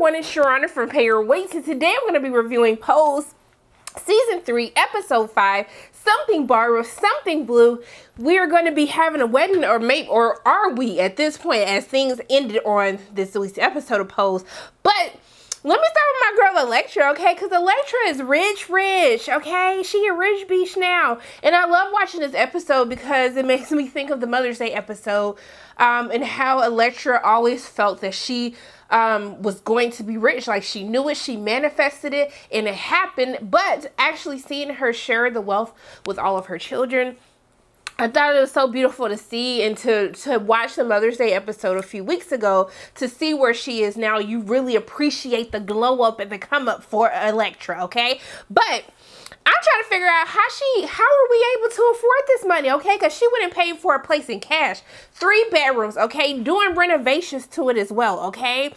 everyone, it's Sharona from Pay Your Weights, and today I'm going to be reviewing Pose Season 3, Episode 5, Something Borrowed, Something Blue. We are going to be having a wedding, or are we at this point, as things ended on this week's episode of Pose. But let me start with my girl Elektra, okay? Because Elektra is rich, okay? She a rich beach now. And I love watching this episode because it makes me think of the Mother's Day episode and how Elektra always felt that she was going to be rich. Like, she knew it, she manifested it, and it happened. But actually seeing her share the wealth with all of her children, I thought it was so beautiful to see, and to watch the Mother's Day episode a few weeks ago, to see where she is now. You really appreciate the glow up and the come up for Elektra, okay? But I'm trying to figure out how are we able to afford this money, okay? Because she went and paid for a place in cash, 3 bedrooms, okay? Doing renovations to it as well, okay?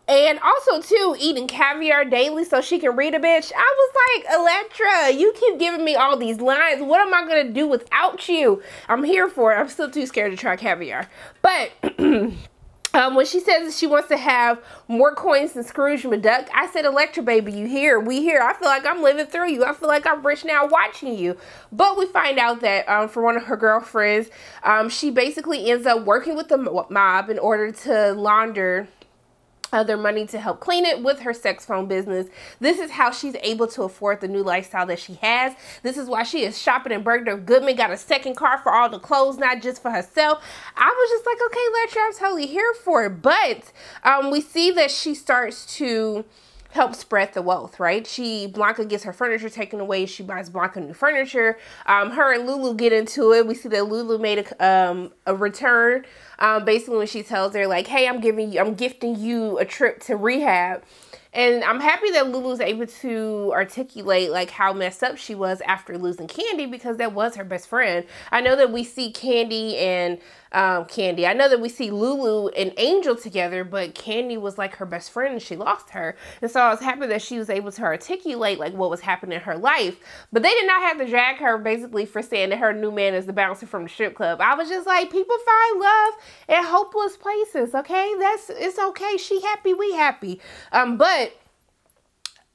And also, too, eating caviar daily so she can read a bitch. I was like, Elektra, you keep giving me all these lines. What am I going to do without you? I'm here for it. I'm still too scared to try caviar. But when she says that she wants to have more coins than Scrooge McDuck, I said, Elektra, baby, you here? We here. I feel like I'm living through you. I feel like I'm rich now watching you. But we find out that for one of her girlfriends, she basically ends up working with the mob in order to launder their money to help clean it with her sex phone business. This is how she's able to afford the new lifestyle that she has. This is why she is shopping in Bergdorf Goodman, got a second car for all the clothes, not just for herself. I was just like, okay, Elektra, I'm totally here for it. But we see that she starts to help spread the wealth, right? Blanca gets her furniture taken away. She buys Blanca new furniture. Her and Lulu get into it. We see that Lulu made a return. Basically when she tells her, like, hey, I'm gifting you a trip to rehab. And I'm happy that Lulu's able to articulate, like, how messed up she was after losing Candy, because that was her best friend. I know that we see Candy and I know that we see Lulu and Angel together, but Candy was like her best friend and she lost her. And so I was happy that she was able to articulate, like, what was happening in her life. But they did not have to drag her basically for saying that her new man is the bouncer from the strip club. I was just like, people find love in hopeless places, okay? It's okay. She happy, we happy. But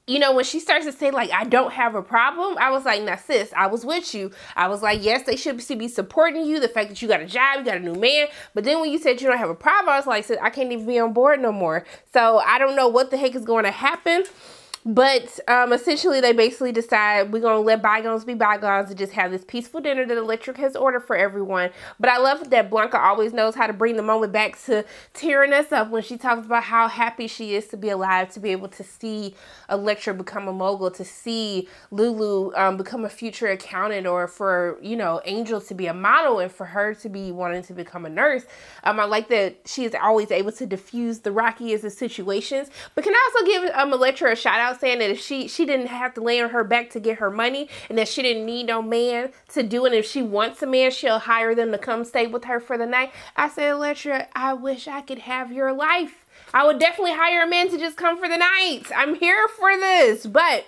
you know, when she starts to say, like, I don't have a problem, I was like, nah, sis, I was with you. I was like, yes, they should be supporting you, the fact that you got a job, you got a new man. But then when you said you don't have a problem, I was like, sis, I can't even be on board no more. So I don't know what the heck is going to happen. But essentially, they basically decide we're going to let bygones be bygones and just have this peaceful dinner that Electric has ordered for everyone. But I love that Blanca always knows how to bring the moment back to tearing us up when she talks about how happy she is to be alive, to be able to see Electra become a mogul, to see Lulu become a future accountant, or for, you know, Angel to be a model, and for her to be wanting to become a nurse. I like that she is always able to diffuse the rockiest of situations. But can I also give Electra a shout out, saying that if she didn't have to lay on her back to get her money, and that she didn't need no man to do it. If she wants a man, she'll hire them to come stay with her for the night. I said, Elektra, I wish I could have your life. I would definitely hire a man to just come for the night. I'm here for this. But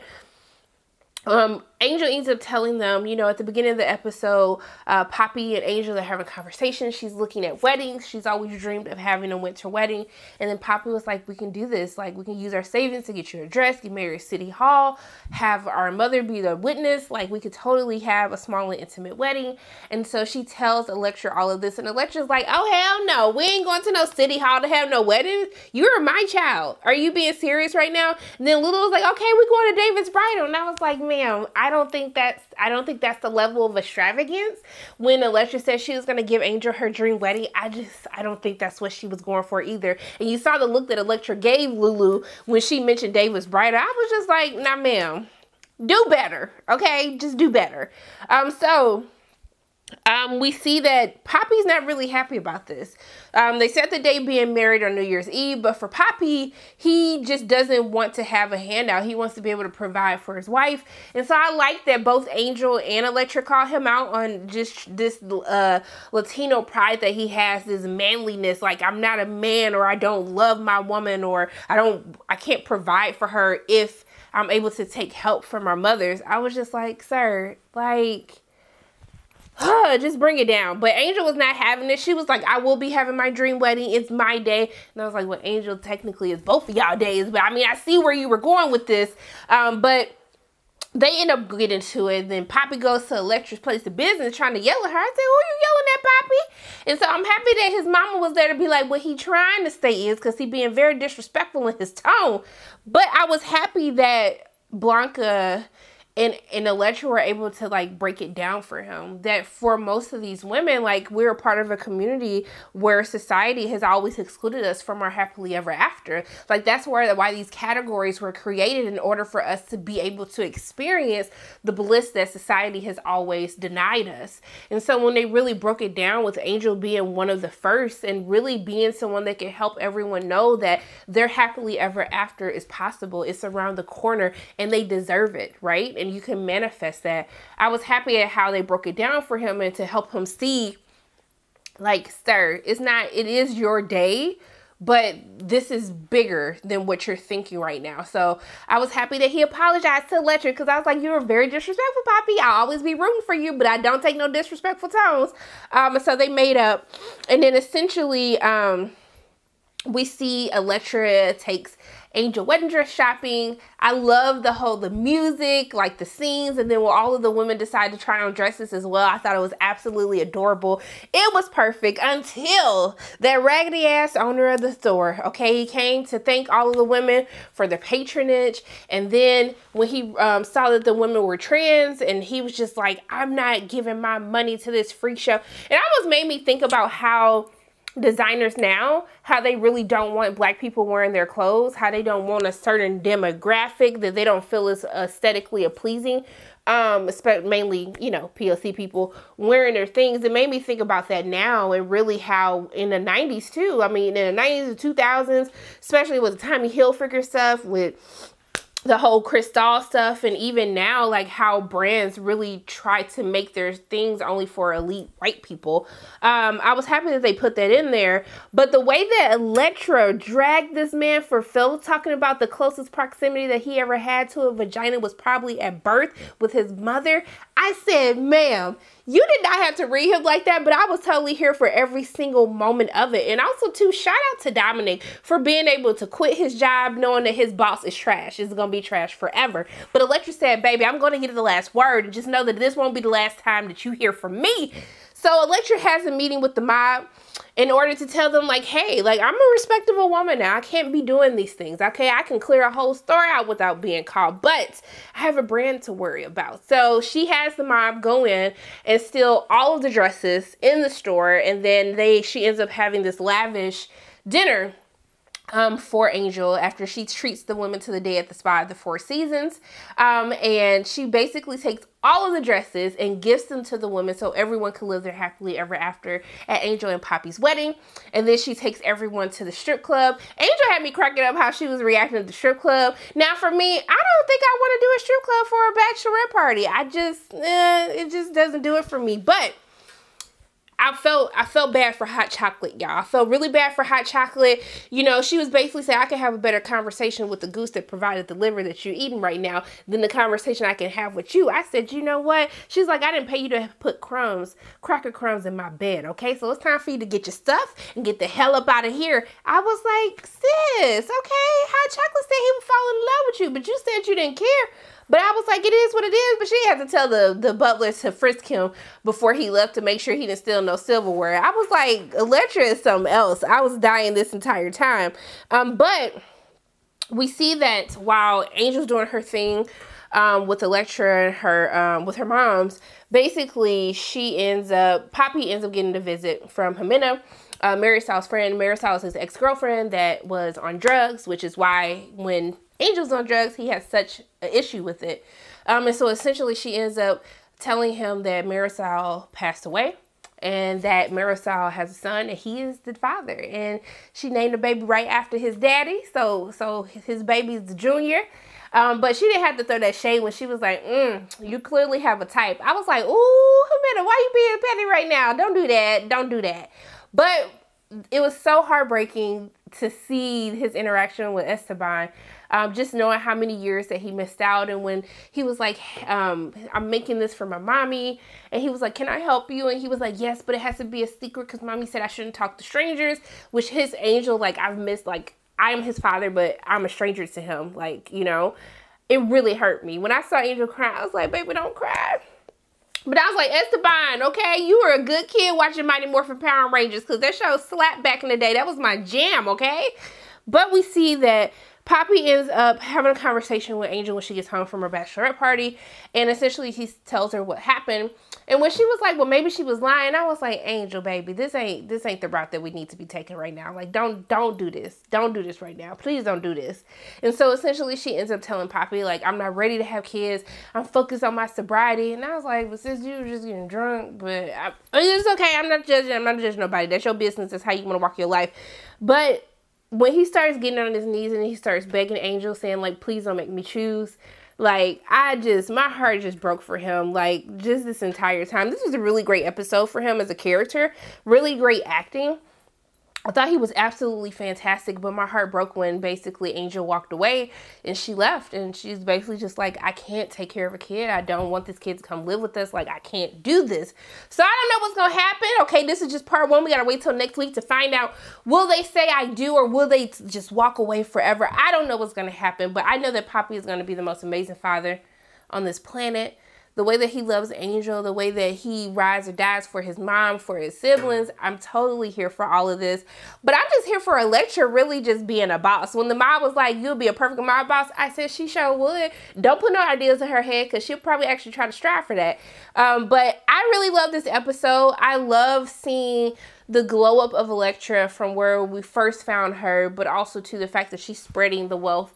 Angel ends up telling them, you know, at the beginning of the episode, Poppy and Angel are having a conversation. She's looking at weddings. She's always dreamed of having a winter wedding. And then Poppy was like, we can do this. Like, we can use our savings to get you a dress, get married at City Hall, have our mother be the witness. Like, we could totally have a small and intimate wedding. And so she tells Elektra all of this. And Electra's like, oh, hell no. We ain't going to no City Hall to have no wedding. You're my child. Are you being serious right now? And then Lulu was like, okay, we're going to David's bridal. And I was like, ma'am, I don't think that's the level of extravagance. When Elektra said she was going to give Angel her dream wedding, I don't think that's what she was going for either. And you saw the look that Elektra gave Lulu when she mentioned David's bridal. I was just like, nah, ma'am, do better, okay? Just do better. We see that Poppy's not really happy about this. They set the date being married on New Year's Eve, but for Poppy, he just doesn't want to have a handout. He wants to be able to provide for his wife. And so I like that both Angel and Elektra call him out on just this Latino pride that he has, this manliness. Like, I'm not a man, or I don't love my woman, or I can't provide for her if I'm able to take help from our mothers. I was just like, sir, like, just bring it down. But Angel was not having it. She was like, I will be having my dream wedding. It's my day. And I was like, well, Angel, technically it's both of y'all days. But I mean, I see where you were going with this. But they end up getting to it. Then Poppy goes to Electra's place of business trying to yell at her. I said, who are you yelling at, Poppy? And so I'm happy that his mama was there to be like, what he trying to say is, because he being very disrespectful in his tone. But I was happy that Blanca and Electra were able to like break it down for him, that for most of these women, like, we're a part of a community where society has always excluded us from our happily ever after. Like, that's why these categories were created, in order for us to be able to experience the bliss that society has always denied us. And so when they really broke it down, with Angel being one of the first and really being someone that can help everyone know that their happily ever after is possible, it's around the corner, and they deserve it, right? And you can manifest that. I was happy at how they broke it down for him, and to help him see, like, sir, it is your day, but this is bigger than what you're thinking right now. So I was happy that he apologized to Electra, because I was like, you were very disrespectful, Poppy. I'll always be rooting for you, but I don't take no disrespectful tones. So they made up. And then essentially, we see Electra takes Angel wedding dress shopping. I love the music, like the scenes, and then when all of the women decide to try on dresses as well, I thought it was absolutely adorable. It was perfect until that raggedy ass owner of the store, okay? He came to thank all of the women for their patronage, and then when he saw that the women were trans, and he was just like, I'm not giving my money to this freak show. It almost made me think about how designers now, how they really don't want Black people wearing their clothes, how they don't want a certain demographic that they don't feel is aesthetically pleasing, mainly, you know, POC people wearing their things. It made me think about that now, and really how in the 90s too, I mean, in the 90s and 2000s, especially with the Tommy Hilfiger stuff, with the whole Cristal stuff, and even now, like, how brands really try to make their things only for elite white people. I was happy that they put that in there, but the way that Electra dragged this man for Phil, talking about the closest proximity that he ever had to a vagina was probably at birth with his mother, I said, ma'am, you did not have to read him like that, but I was totally here for every single moment of it. And also, too, shout out to Dominic for being able to quit his job knowing that his boss is trash. It's going to be trash forever. But Electra said, baby, I'm going to get the last word, and just know that this won't be the last time that you hear from me. So Electra has a meeting with the mob in order to tell them, like, hey, like, I'm a respectable woman now. I can't be doing these things, okay? I can clear a whole store out without being caught, but I have a brand to worry about. So she has the mob go in and steal all of the dresses in the store, and then she ends up having this lavish dinner for Angel after she treats the women to the day at the spa at the Four Seasons. And she basically takes all of the dresses and gives them to the women so everyone can live their happily ever after at Angel and Poppy's wedding. And then she takes everyone to the strip club. Angel had me cracking up how she was reacting to the strip club. Now for me, I don't think I want to do a strip club for a bachelorette party. It just doesn't do it for me. But I felt bad for Hot Chocolate, y'all. I felt really bad for Hot Chocolate. You know, she was basically saying, I can have a better conversation with the goose that provided the liver that you're eating right now than the conversation I can have with you. I said, you know what? She's like, I didn't pay you to put cracker crumbs in my bed, okay? So it's time for you to get your stuff and get the hell up out of here. I was like, sis, okay? Hot Chocolate said he would fall in love with you, but you said you didn't care. But I was like, it is what it is. But she had to tell the butler to frisk him before he left to make sure he didn't steal no silverware. I was like, Electra is something else. I was dying this entire time. But we see that while Angel's doing her thing with Electra and her with her moms, basically Poppy ends up getting a visit from Jimena, Marystyle's friend. Marystyle's his ex-girlfriend that was on drugs, which is why when Angel's on drugs, he has such an issue with it. And so essentially she ends up telling him that Marystyle passed away and that Marystyle has a son and he is the father. And she named the baby right after his daddy. So his baby is the junior. But she didn't have to throw that shade when she was like, you clearly have a type. I was like, ooh, Jimena, why you being petty right now? Don't do that. Don't do that. But it was so heartbreaking to see his interaction with Esteban. Just knowing how many years that he missed out. And when he was like, I'm making this for my mommy. And he was like, can I help you? And he was like, yes, but it has to be a secret because mommy said I shouldn't talk to strangers. Which his Angel, like, I've missed, like, I am his father, but I'm a stranger to him. Like, you know, it really hurt me. When I saw Angel cry, I was like, baby, don't cry. But I was like, Esteban, okay, you were a good kid watching Mighty Morphin Power Rangers because that show slapped back in the day. That was my jam, okay? But we see that Poppy ends up having a conversation with Angel when she gets home from her bachelorette party. And essentially he tells her what happened. And when she was like, well, maybe she was lying, I was like, Angel, baby, this ain't the route that we need to be taking right now. Like, don't do this. Don't do this right now. Please don't do this. And so essentially she ends up telling Poppy, like, I'm not ready to have kids. I'm focused on my sobriety. And I was like, well, sis, you were just getting drunk. But it's okay. I'm not judging. I'm not judging nobody. That's your business. That's how you want to walk your life. But when he starts getting on his knees and he starts begging Angel, saying, like, please don't make me choose, like, my heart just broke for him, like, just this entire time. This was a really great episode for him as a character. Really great acting. I thought he was absolutely fantastic, but my heart broke when basically Angel walked away and she left. And she's basically just like, I can't take care of a kid. I don't want this kid to come live with us. Like, I can't do this. So I don't know what's going to happen. Okay, this is just part one. We got to wait till next week to find out. Will they say I do or will they just walk away forever? I don't know what's going to happen, but I know that Poppy is going to be the most amazing father on this planet. The way that he loves Angel, the way that he rides or dies for his mom, for his siblings, I'm totally here for all of this. But I'm just here for Elektra really just being a boss. When the mom was like, you'll be a perfect mob boss, I said she sure would. Don't put no ideas in her head because she'll probably actually try to strive for that. But I really love this episode. I love seeing the glow up of Elektra from where we first found her, but also to the fact that she's spreading the wealth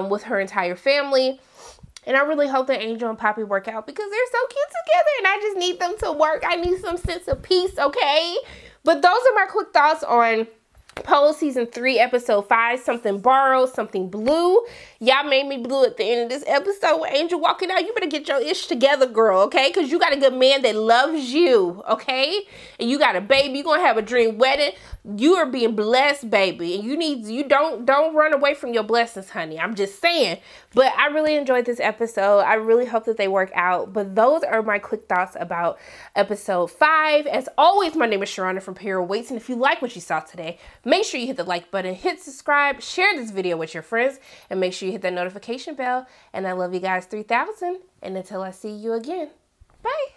with her entire family. And I really hope that Angel and Poppy work out because they're so cute together and I just need them to work. I need some sense of peace, okay? But those are my quick thoughts on Pose Season 3, Episode 5, Something Borrowed, Something Blue. Y'all made me blue at the end of this episode with Angel walking out. You better get your ish together, girl, okay? Because you got a good man that loves you, okay? And you got a baby. You're going to have a dream wedding. You are being blessed, baby. And you don't run away from your blessings, honey. I'm just saying. But I really enjoyed this episode. I really hope that they work out. But those are my quick thoughts about Episode 5. As always, my name is Sharronda from Period Waits. And if you like what you saw today, make sure you hit the like button, hit subscribe, share this video with your friends, and make sure you hit that notification bell. And I love you guys 3000. And until I see you again, bye.